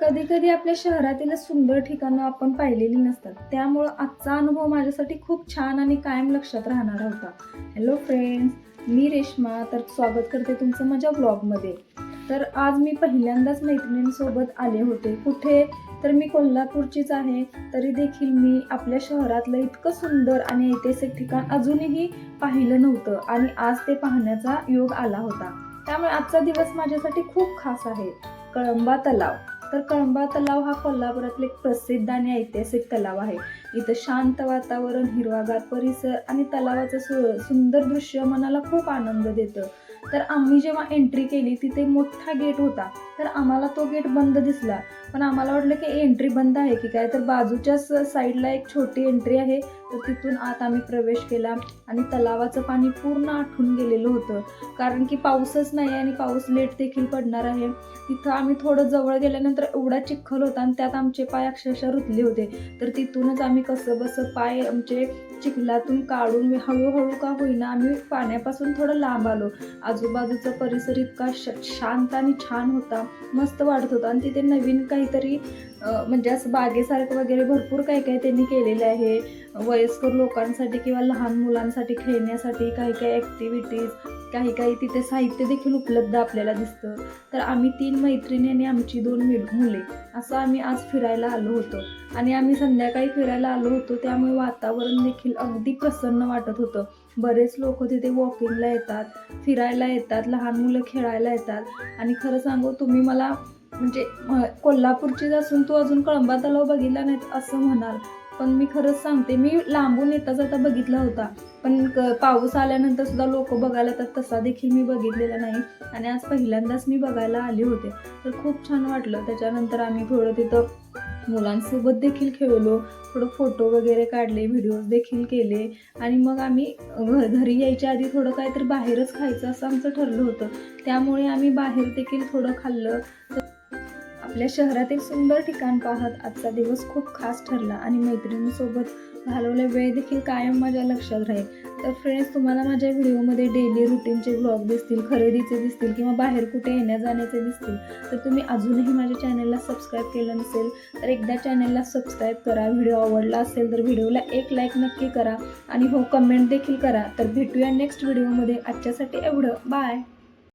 कधी कधी आपल्या शहरातील सुंदर ठिकाणं आपण पाहिलेली नसतात, त्यामुळं आजचा अनुभव माझ्यासाठी खूप छान आणि कायम लक्षात राहणारा होता. हॅलो फ्रेंड्स, मी रेश्मा. तर स्वागत करते तुमचं माझ्या ब्लॉगमध्ये. तर आज मी पहिल्यांदाच मैत्रिणींसोबत आले होते. कुठे तर मी कोल्हापूरचीच आहे, तरी देखील मी आपल्या शहरातलं इतकं सुंदर आणि ऐतिहासिक ठिकाण अजूनही पाहिलं नव्हतं आणि आज ते पाहण्याचा योग आला होता. त्यामुळे आजचा दिवस माझ्यासाठी खूप खास आहे. कळंबा तलाव. तर कळंबा तलाव हा कोल्हापुरातील एक प्रसिद्ध आणि ऐतिहासिक तलाव आहे. इथं शांत वातावरण, हिरवागार परिसर आणि तलावाचं सुंदर दृश्य मनाला खूप आनंद देतं. तर आम्ही जेव्हा एंट्री केली तिथे मोठा गेट होता, तर आम्हाला तो गेट बंद दिसला. पण आम्हाला वाटलं की एंट्री बंद आहे की काय, तर बाजूच्याच साईडला एक छोटी एंट्री आहे, तर तिथून आत आम्ही प्रवेश केला आणि तलावाचं पाणी पूर्ण आटून गेलेलं होतं, कारण की पाऊसच नाही आणि पाऊस लेट देखील पडणार आहे. तिथं आम्ही थोडं जवळ गेल्यानंतर एवढा चिखल होता आणि त्यात आमचे पाय अक्षरशः रुतले होते. तर तिथूनच आम्ही कसं बसं पाय आमचे चिखलातून काढून हळूहळू का होईना आम्ही पाण्यापासून थोडं लांब आलो. आजूबाजूचा परिसर इतका शांत आणि छान होता, मस्त वाटत होता. आणि तिथे नवीन काहीतरी म्हणजे असं बागेसारखं वगैरे भरपूर काही काही त्यांनी केलेले आहे. वयस्कर लोकांसाठी किंवा लहान मुलांसाठी खेळण्यासाठी काही काही ॲक्टिव्हिटीज, काही काही तिथे साहित्य देखील उपलब्ध आपल्याला दिसतं. तर आम्ही 3 मैत्रिणी आणि आमची 2 मुले असं आम्ही आज फिरायला आलो होतो. आणि आम्ही संध्याकाळी फिरायला आलो होतो, त्यामुळे वातावरण देखील अगदी प्रसन्न वाटत होतं. बरेच लोक तिथे वॉकिंगला येतात, फिरायला येतात, लहान मुलं खेळायला येतात. आणि खरं सांगू, तुम्ही मला म्हणजे कोल्हापूरचीच असून तू अजून कळंबा तलाव बघितला नाहीत असं म्हणाल, पण मी खरंच सांगते, मी लांबून येता जाता बघितला होता. पण पाऊस आल्यानंतर सुद्धा लोक बघायला येतात तसा देखील मी बघितलेला नाही. आणि आज पहिल्यांदाच मी बघायला आले होते, तर खूप छान वाटलं. त्याच्यानंतर आम्ही थोडं तिथं मुलांसोबत देखील खेळलो, थोडं फोटो वगैरे काढले, व्हिडिओज देखील केले. आणि मग आम्ही घरी यायच्या आधी थोडं काहीतरी बाहेरच खायचं असं आमचं ठरलं होतं, त्यामुळे आम्ही बाहेर देखील थोडं खाल्लं. आपल्या शहरातील सुंदर ठिकाण पाहत आजचा दिवस खूप खास ठरला आणि मैत्रिणींसोबत घालवलेला वेळ देखील कायम माझ्या लक्षात राहील. तर फ्रेंड्स, तुम्हाला माझ्या व्हिडिओमध्ये डेली रुटीनचे ब्लॉग दिसतील, खरेदीचे दिसतील किंवा बाहेर कुठे येण्या जाण्याचे दिसतील, तर तुम्ही अजूनही माझ्या चॅनलला सबस्क्राईब केलं नसेल तर एकदा चॅनलला सबस्क्राईब करा. व्हिडिओ आवडला असेल तर व्हिडिओला एक लाईक नक्की करा आणि हो, कमेंट देखील करा. तर भेटूया नेक्स्ट व्हिडिओमध्ये. आजच्यासाठी एवढं. बाय.